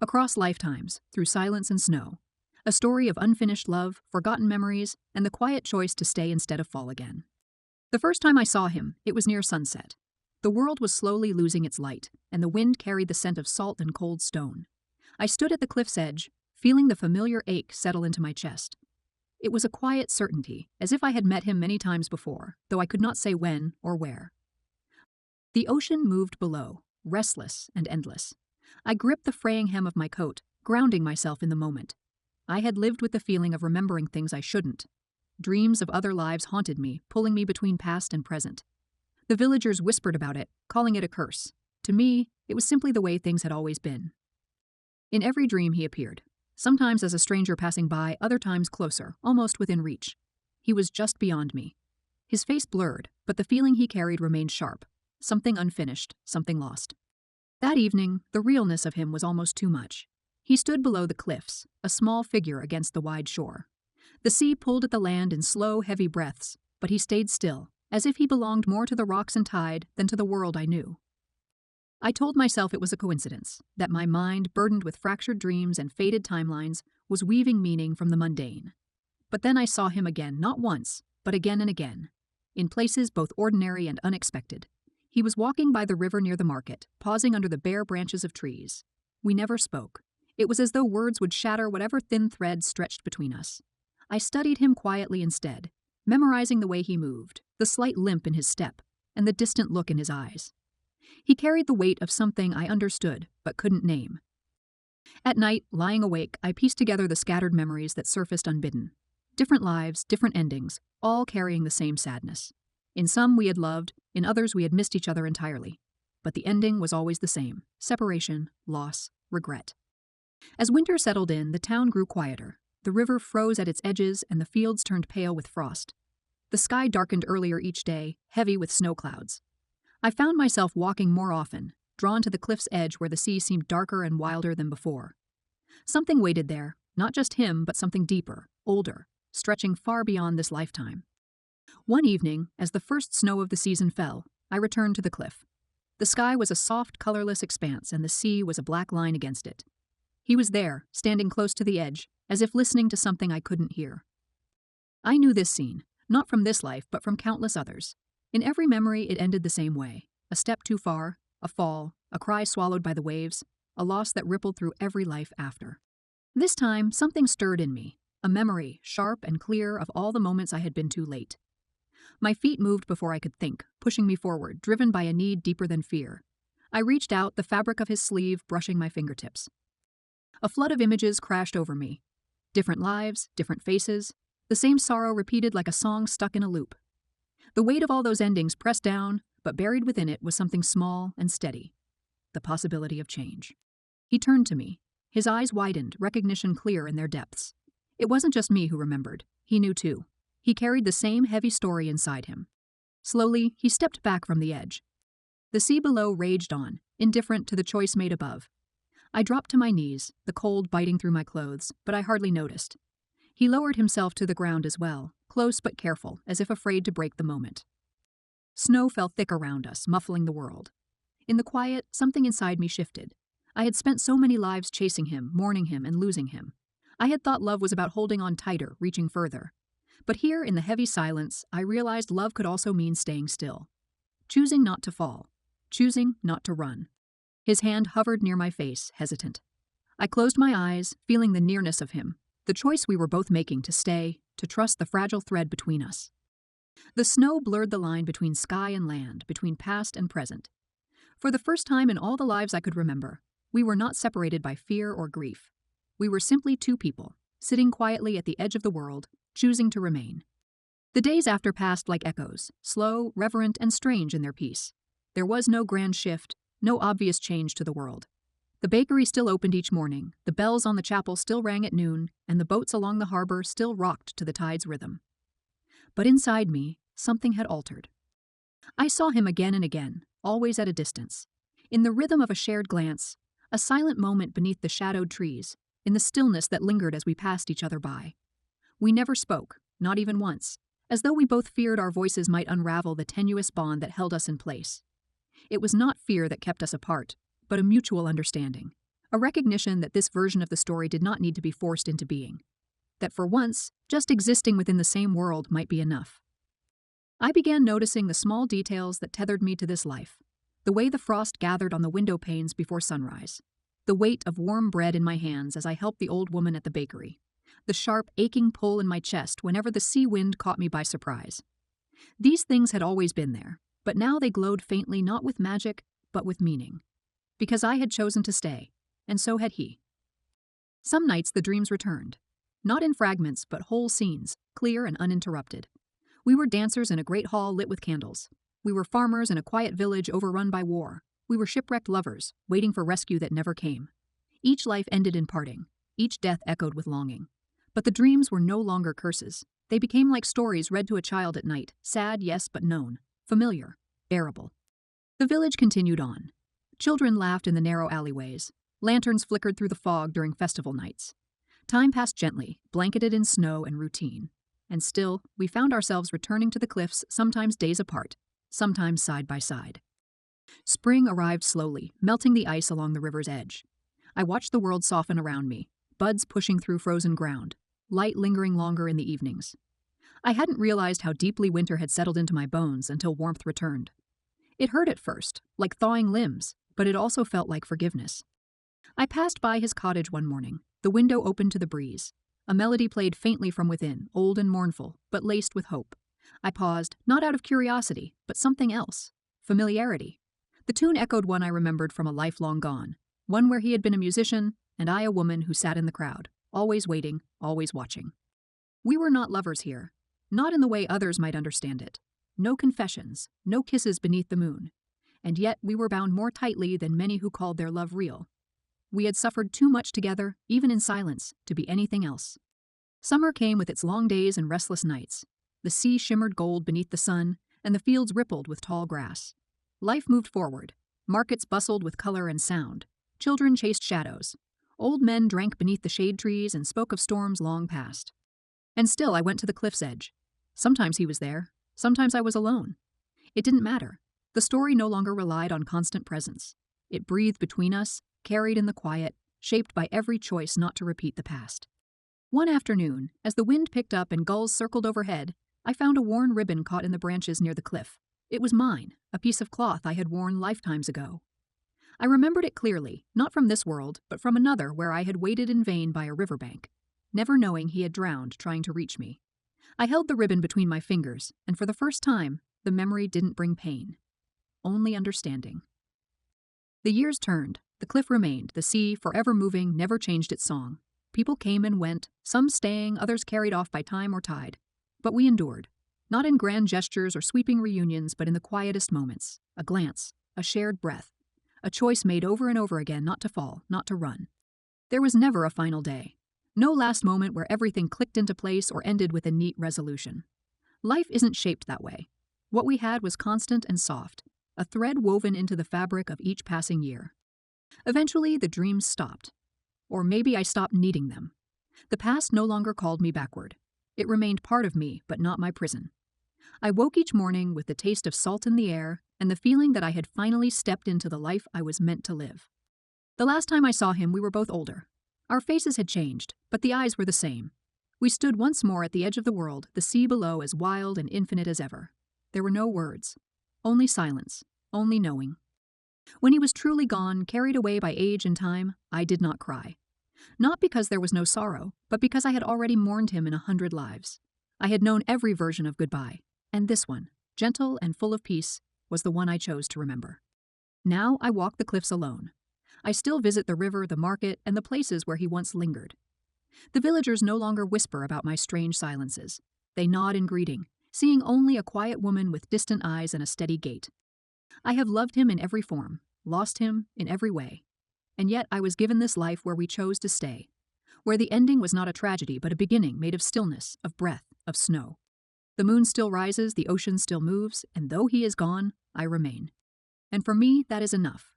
Across lifetimes, through silence and snow. A story of unfinished love, forgotten memories, and the quiet choice to stay instead of fall again. The first time I saw him, it was near sunset. The world was slowly losing its light, and the wind carried the scent of salt and cold stone. I stood at the cliff's edge, feeling the familiar ache settle into my chest. It was a quiet certainty, as if I had met him many times before, though I could not say when or where. The ocean moved below, restless and endless. I gripped the fraying hem of my coat, grounding myself in the moment. I had lived with the feeling of remembering things I shouldn't. Dreams of other lives haunted me, pulling me between past and present. The villagers whispered about it, calling it a curse. To me, it was simply the way things had always been. In every dream he appeared, sometimes as a stranger passing by, other times closer, almost within reach. He was just beyond me. His face blurred, but the feeling he carried remained sharp. Something unfinished, something lost. That evening, the realness of him was almost too much. He stood below the cliffs, a small figure against the wide shore. The sea pulled at the land in slow, heavy breaths, but he stayed still, as if he belonged more to the rocks and tide than to the world I knew. I told myself it was a coincidence, that my mind, burdened with fractured dreams and faded timelines, was weaving meaning from the mundane. But then I saw him again, not once, but again and again, in places both ordinary and unexpected. He was walking by the river near the market, pausing under the bare branches of trees. We never spoke. It was as though words would shatter whatever thin thread stretched between us. I studied him quietly instead, memorizing the way he moved, the slight limp in his step, and the distant look in his eyes. He carried the weight of something I understood but couldn't name. At night, lying awake, I pieced together the scattered memories that surfaced unbidden. Different lives, different endings, all carrying the same sadness. In some we had loved, in others we had missed each other entirely. But the ending was always the same: separation, loss, regret. As winter settled in, the town grew quieter. The river froze at its edges and the fields turned pale with frost. The sky darkened earlier each day, heavy with snow clouds. I found myself walking more often, drawn to the cliff's edge where the sea seemed darker and wilder than before. Something waited there, not just him, but something deeper, older, stretching far beyond this lifetime. One evening, as the first snow of the season fell, I returned to the cliff. The sky was a soft, colorless expanse, and the sea was a black line against it. He was there, standing close to the edge, as if listening to something I couldn't hear. I knew this scene, not from this life, but from countless others. In every memory, it ended the same way: a step too far, a fall, a cry swallowed by the waves, a loss that rippled through every life after. This time, something stirred in me, a memory, sharp and clear, of all the moments I had been too late. My feet moved before I could think, pushing me forward, driven by a need deeper than fear. I reached out, the fabric of his sleeve brushing my fingertips. A flood of images crashed over me. Different lives, different faces, the same sorrow repeated like a song stuck in a loop. The weight of all those endings pressed down, but buried within it was something small and steady: the possibility of change. He turned to me. His eyes widened, recognition clear in their depths. It wasn't just me who remembered. He knew too. He carried the same heavy story inside him. Slowly, he stepped back from the edge. The sea below raged on, indifferent to the choice made above. I dropped to my knees, the cold biting through my clothes, but I hardly noticed. He lowered himself to the ground as well, close but careful, as if afraid to break the moment. Snow fell thick around us, muffling the world. In the quiet, something inside me shifted. I had spent so many lives chasing him, mourning him, and losing him. I had thought love was about holding on tighter, reaching further. But here, in the heavy silence, I realized love could also mean staying still. Choosing not to fall. Choosing not to run. His hand hovered near my face, hesitant. I closed my eyes, feeling the nearness of him, the choice we were both making to stay, to trust the fragile thread between us. The snow blurred the line between sky and land, between past and present. For the first time in all the lives I could remember, we were not separated by fear or grief. We were simply two people, sitting quietly at the edge of the world, choosing to remain. The days after passed like echoes, slow, reverent, and strange in their peace. There was no grand shift, no obvious change to the world. The bakery still opened each morning, the bells on the chapel still rang at noon, and the boats along the harbor still rocked to the tide's rhythm. But inside me, something had altered. I saw him again and again, always at a distance. In the rhythm of a shared glance, a silent moment beneath the shadowed trees, in the stillness that lingered as we passed each other by. We never spoke, not even once, as though we both feared our voices might unravel the tenuous bond that held us in place. It was not fear that kept us apart, but a mutual understanding, A recognition that this version of the story did not need to be forced into being. That for once, just existing within the same world might be enough. I began noticing the small details that tethered me to this life. The way the frost gathered on the window panes before sunrise. The weight of warm bread in my hands as I helped the old woman at the bakery. The sharp, aching pull in my chest whenever the sea wind caught me by surprise. These things had always been there, but now they glowed faintly not with magic, but with meaning. Because I had chosen to stay, and so had he. Some nights the dreams returned. Not in fragments, but whole scenes, clear and uninterrupted. We were dancers in a great hall lit with candles. We were farmers in a quiet village overrun by war. We were shipwrecked lovers, waiting for rescue that never came. Each life ended in parting. Each death echoed with longing. But the dreams were no longer curses. They became like stories read to a child at night, sad, yes, but known, familiar, bearable. The village continued on. Children laughed in the narrow alleyways. Lanterns flickered through the fog during festival nights. Time passed gently, blanketed in snow and routine. And still, we found ourselves returning to the cliffs, sometimes days apart, sometimes side by side. Spring arrived slowly, melting the ice along the river's edge. I watched the world soften around me, buds pushing through frozen ground, light lingering longer in the evenings. I hadn't realized how deeply winter had settled into my bones until warmth returned. It hurt at first, like thawing limbs, but it also felt like forgiveness. I passed by his cottage one morning, the window open to the breeze. A melody played faintly from within, old and mournful, but laced with hope. I paused, not out of curiosity, but something else. Familiarity. The tune echoed one I remembered from a life long gone, one where he had been a musician, and I a woman who sat in the crowd, always waiting, always watching. We were not lovers here, not in the way others might understand it. No confessions, no kisses beneath the moon. And yet we were bound more tightly than many who called their love real. We had suffered too much together, even in silence, to be anything else. Summer came with its long days and restless nights. The sea shimmered gold beneath the sun, and the fields rippled with tall grass. Life moved forward. Markets bustled with color and sound. Children chased shadows. Old men drank beneath the shade trees and spoke of storms long past. And still I went to the cliff's edge. Sometimes he was there. Sometimes I was alone. It didn't matter. The story no longer relied on constant presence. It breathed between us, carried in the quiet, shaped by every choice not to repeat the past. One afternoon, as the wind picked up and gulls circled overhead, I found a worn ribbon caught in the branches near the cliff. It was mine, a piece of cloth I had worn lifetimes ago. I remembered it clearly, not from this world, but from another where I had waited in vain by a riverbank, never knowing he had drowned trying to reach me. I held the ribbon between my fingers, and for the first time, the memory didn't bring pain. Only understanding. The years turned, the cliff remained, the sea, forever moving, never changed its song. People came and went, some staying, others carried off by time or tide. But we endured, not in grand gestures or sweeping reunions, but in the quietest moments, a glance, a shared breath, a choice made over and over again not to fall, not to run. There was never a final day. No last moment where everything clicked into place or ended with a neat resolution. Life isn't shaped that way. What we had was constant and soft, a thread woven into the fabric of each passing year. Eventually, the dreams stopped. Or maybe I stopped needing them. The past no longer called me backward. It remained part of me, but not my prison. I woke each morning with the taste of salt in the air and the feeling that I had finally stepped into the life I was meant to live. The last time I saw him, we were both older. Our faces had changed, but the eyes were the same. We stood once more at the edge of the world, the sea below as wild and infinite as ever. There were no words. Only silence. Only knowing. When he was truly gone, carried away by age and time, I did not cry. Not because there was no sorrow, but because I had already mourned him in 100 lives. I had known every version of goodbye, and this one, gentle and full of peace, was the one I chose to remember. Now I walk the cliffs alone. I still visit the river, the market, and the places where he once lingered. The villagers no longer whisper about my strange silences. They nod in greeting, seeing only a quiet woman with distant eyes and a steady gait. I have loved him in every form, lost him in every way. And yet I was given this life where we chose to stay, where the ending was not a tragedy but a beginning made of stillness, of breath, of snow. The moon still rises, the ocean still moves, and though he is gone, I remain. And for me, that is enough.